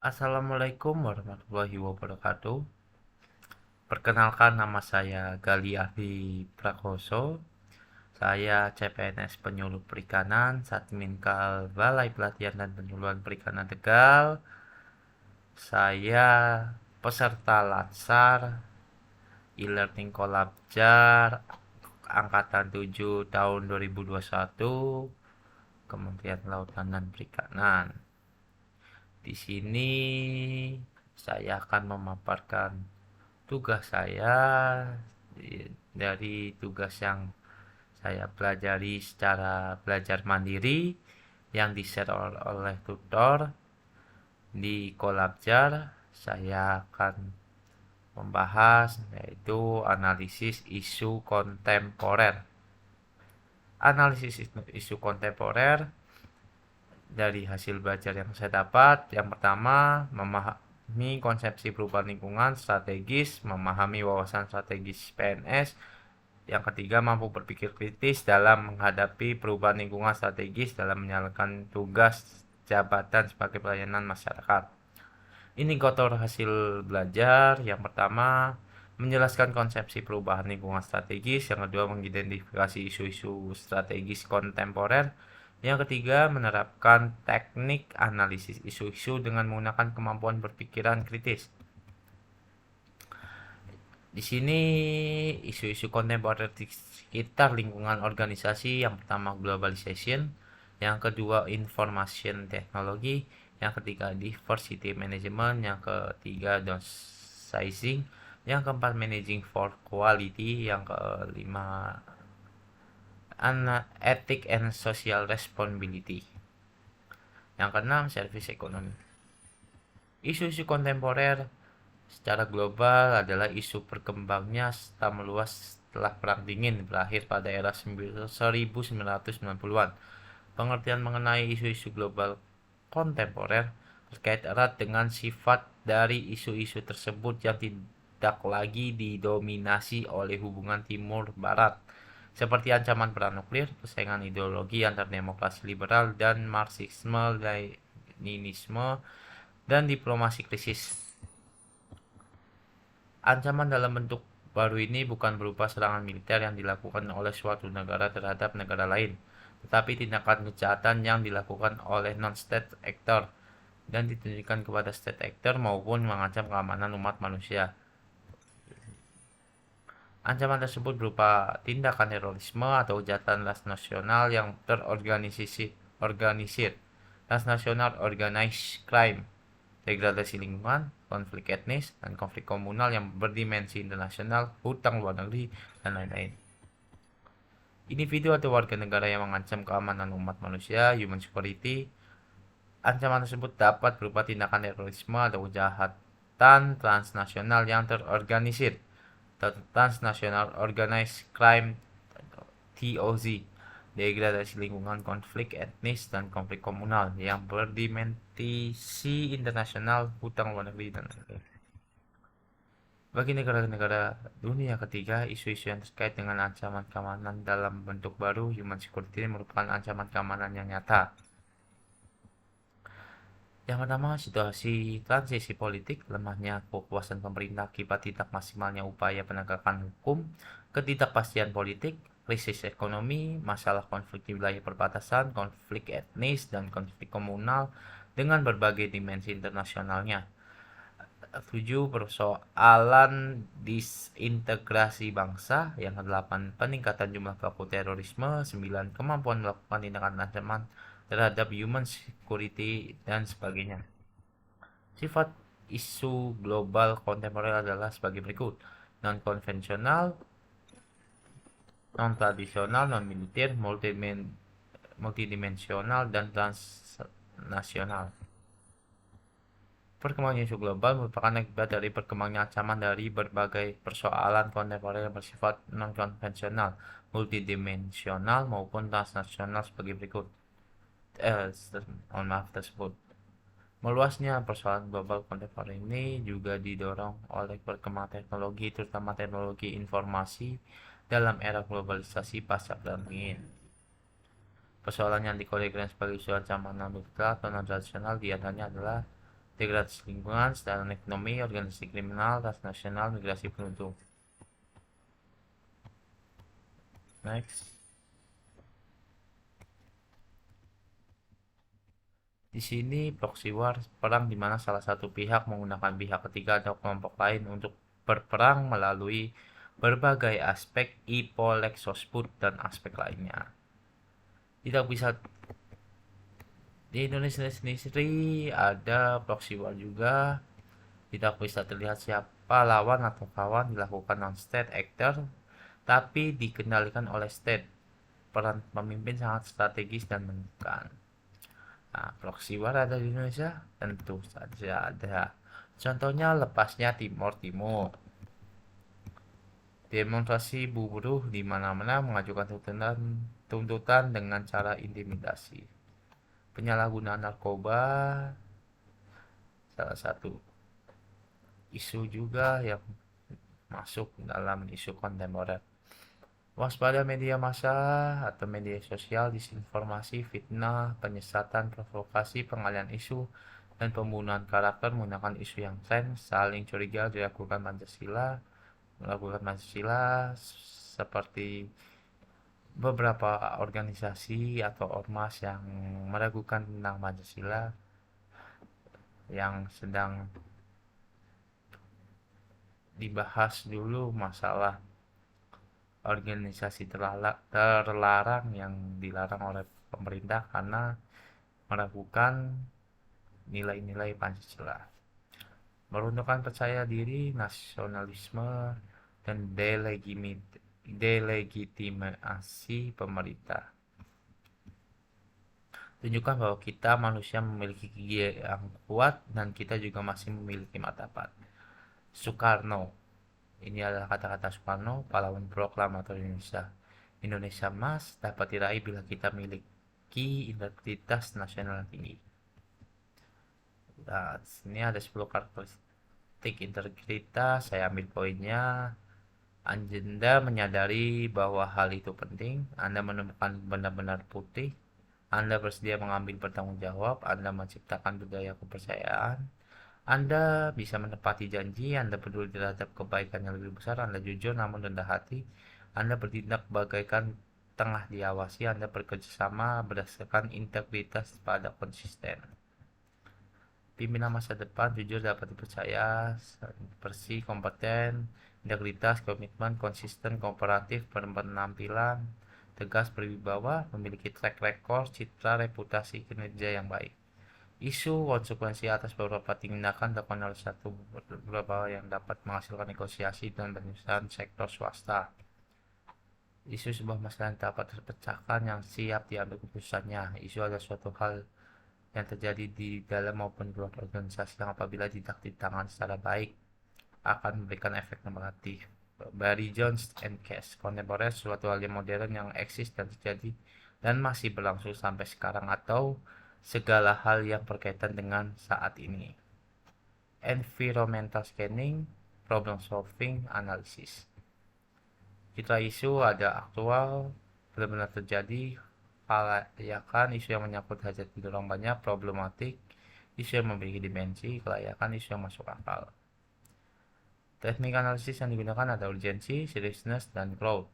Assalamualaikum warahmatullahi wabarakatuh. Perkenalkan, nama saya Gali Ahdi Prakoso. Saya CPNS Penyuluh Perikanan, Satminkal Balai Pelatihan dan Penyuluhan Perikanan Tegal. Saya peserta Latsar e-learning Kolabjar angkatan 7 tahun 2021, Kementerian Kelautan dan Perikanan. Di sini saya akan memaparkan tugas saya dari tugas yang saya pelajari secara belajar mandiri yang di-share oleh tutor di Kolabjar. Saya akan membahas yaitu analisis isu kontemporer. Analisis isu kontemporer dari hasil belajar yang saya dapat, yang pertama, memahami konsepsi perubahan lingkungan strategis, memahami wawasan strategis PNS. Yang ketiga, mampu berpikir kritis dalam menghadapi perubahan lingkungan strategis dalam menjalankan tugas jabatan sebagai pelayanan masyarakat. Ini kotor hasil belajar. Yang pertama, menjelaskan konsepsi perubahan lingkungan strategis. Yang kedua, mengidentifikasi isu-isu strategis kontemporer. Yang ketiga, menerapkan teknik analisis isu-isu dengan menggunakan kemampuan berpikiran kritis. Di sini isu-isu kontemporer di sekitar lingkungan organisasi, yang pertama globalization, yang kedua information technology, yang ketiga diversity management, yang ketiga downsizing, yang keempat managing for quality, yang kelima ethic and social responsibility, yang keenam service economy. Isu-isu kontemporer secara global adalah isu berkembangnya serta meluas setelah Perang Dingin berakhir pada era 1990-an. Pengertian mengenai isu-isu global kontemporer terkait erat dengan sifat dari isu-isu tersebut yang tidak lagi didominasi oleh hubungan timur-barat, seperti ancaman perang nuklir, persaingan ideologi antar demokrasi liberal dan Marxisme-Leninisme, dan diplomasi krisis. Ancaman dalam bentuk baru ini bukan berupa serangan militer yang dilakukan oleh suatu negara terhadap negara lain, tetapi tindakan kejahatan yang dilakukan oleh non-state actor dan ditunjukkan kepada state actor maupun mengancam keamanan umat manusia. Ancaman tersebut berupa tindakan terorisme atau kejahatan transnasional yang terorganisir, transnasional organized crime, degradasi lingkungan, konflik etnis, dan konflik komunal yang berdimensi internasional, hutang luar negeri, dan lain-lain. Individu atau warga negara yang mengancam keamanan umat manusia, human security. Ancaman tersebut dapat berupa tindakan terorisme atau kejahatan transnasional yang terorganisir, transnational organized crime TOZ, degradasi lingkungan, konflik etnis, dan konflik komunal yang berdimensi internasional, hutang luar negeri, dan lain-lain. Bagi negara-negara dunia ketiga, isu-isu yang terkait dengan ancaman keamanan dalam bentuk baru, human security, merupakan ancaman keamanan yang nyata. Yang pertama, situasi transisi politik, lemahnya kepuasan pemerintah akibat tidak maksimalnya upaya penegakan hukum, ketidakpastian politik, krisis ekonomi, masalah konflik di wilayah perbatasan, konflik etnis, dan konflik komunal dengan berbagai dimensi internasionalnya. 7. Persoalan disintegrasi bangsa. Yang ke-8, peningkatan jumlah pelaku terorisme. 9. Kemampuan melakukan tindakan ancaman terhadap human security, dan sebagainya. Sifat isu global kontemporer adalah sebagai berikut: non-konvensional, non-tradisional, non-militer, multidimensional, dan transnasional. Perkembangan isu global merupakan akibat dari perkembangan ancaman dari berbagai persoalan kontemporer yang bersifat non-konvensional, multidimensional, maupun transnasional sebagai berikut. Tersebut. Meluasnya persoalan global kontemporer ini juga didorong oleh perkembangan teknologi, terutama teknologi informasi dalam era globalisasi pasca Perang Dingin. Persoalan yang dikategorikan sebagai isu ancaman non-militer atau non-tradisional diantaranya adalah degradasi lingkungan, kesejahteraan ekonomi, organisasi kriminal, transnasional, migrasi penduduk. Next. Di sini proxy war perang di mana salah satu pihak menggunakan pihak ketiga atau kelompok lain untuk berperang melalui berbagai aspek ipolexosput dan aspek lainnya. Tidak bisa di Indonesia sendiri ada proxy war juga. Tidak bisa terlihat siapa lawan atau kawan dilakukan non-state actor, tapi dikendalikan oleh state. Peran pemimpin sangat strategis dan menentukan. Nah, proxy war ada di Indonesia? Tentu saja ada. Contohnya lepasnya Timor Timur. Demonstrasi buruh di mana-mana mengajukan tuntutan dengan cara intimidasi. Penyalahgunaan narkoba salah satu isu juga yang masuk dalam isu kontemporer. Waspada media massa atau media sosial, disinformasi, fitnah, penyesatan, provokasi, pengalihan isu, dan pembunuhan karakter menggunakan isu yang tren, saling curiga melakukan Pancasila seperti beberapa organisasi atau ormas yang meragukan tentang Pancasila yang sedang dibahas dulu masalah organisasi terlarang yang dilarang oleh pemerintah karena meragukan nilai-nilai Pancasila. Meruntuhkan percaya diri, nasionalisme, dan delegitimasi pemerintah. Tunjukkan bahwa kita manusia memiliki gigi yang kuat dan kita juga masih memiliki martabat. Soekarno. Ini adalah kata-kata Soekarno, pahlawan proklamator Indonesia. Indonesia emas dapat diraih bila kita memiliki integritas nasional yang tinggi. Nah, sini ada 10 karakteristik integritas, saya ambil poinnya. Anda menyadari bahwa hal itu penting, Anda menemukan benar-benar putih, Anda bersedia mengambil bertanggung jawab, Anda menciptakan budaya kepercayaan, Anda bisa menepati janji, Anda peduli terhadap kebaikan yang lebih besar, Anda jujur namun rendah hati, Anda bertindak bagaikan tengah diawasi, Anda bekerja sama berdasarkan integritas pada konsisten. Pimpinan masa depan jujur, dapat dipercaya, bersih, kompeten, integritas, komitmen, konsisten, kooperatif, berpenampilan tegas, berwibawa, memiliki track record, citra, reputasi, kinerja yang baik. Isu konsekuensi atas beberapa tindakan dilakukan oleh beberapa yang dapat menghasilkan negosiasi dan penyelesaian sektor swasta. Isu sebuah masalah yang dapat terpecahkan yang siap diambil keputusannya. Isu adalah suatu hal yang terjadi di dalam maupun di luar organisasi yang apabila tidak ditangani secara baik akan memberikan efek negatif. Barry Jones and Cass. Kontemporer, suatu hal yang modern yang eksis dan terjadi dan masih berlangsung sampai sekarang atau segala hal yang berkaitan dengan saat ini. Environmental scanning, problem solving, analisis. Citra isu ada aktual, benar-benar terjadi, kelayakan, isu yang menyangkut hajat hidup orang banyak, problematik, isu yang memiliki dimensi, kelayakan, isu yang masuk akal. Teknik analisis yang digunakan ada urgensi, seriousness, dan growth.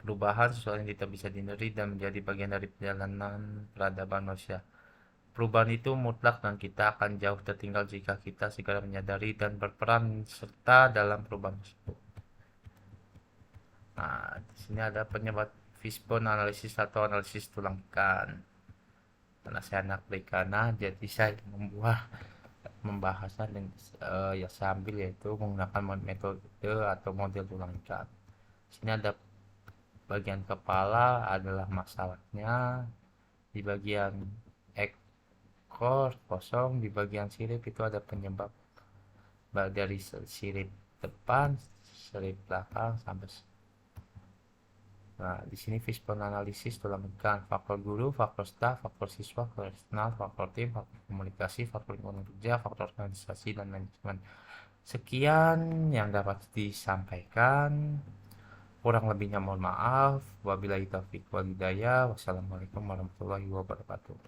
Perubahan sesuatu yang tidak bisa dihindari dan menjadi bagian dari perjalanan peradaban manusia. Perubahan itu mutlak dan kita akan jauh tertinggal jika kita segera menyadari dan berperan serta dalam perubahan tersebut. Nah, di sini ada penyebab fishbone analisis atau analisis tulang ikan. Karena saya anak perikanan, jadi saya membuat pembahasan yang saya ambil yaitu menggunakan metode atau model tulang ikan. Di sini ada bagian kepala adalah masalahnya, di bagian ekor kosong, di bagian sirip itu ada penyebab dari sirip depan, sirip belakang sampai. Nah, di sini fishbone analisis tulang ikan, faktor guru, faktor staff, faktor siswa, faktor eksternal, faktor tim, faktor komunikasi, faktor lingkungan kerja, faktor organisasi, dan manajemen. Sekian yang dapat disampaikan. Kurang lebihnya mohon maaf. Wabillahi taufiq wal hidayah. Wassalamualaikum warahmatullahi wabarakatuh.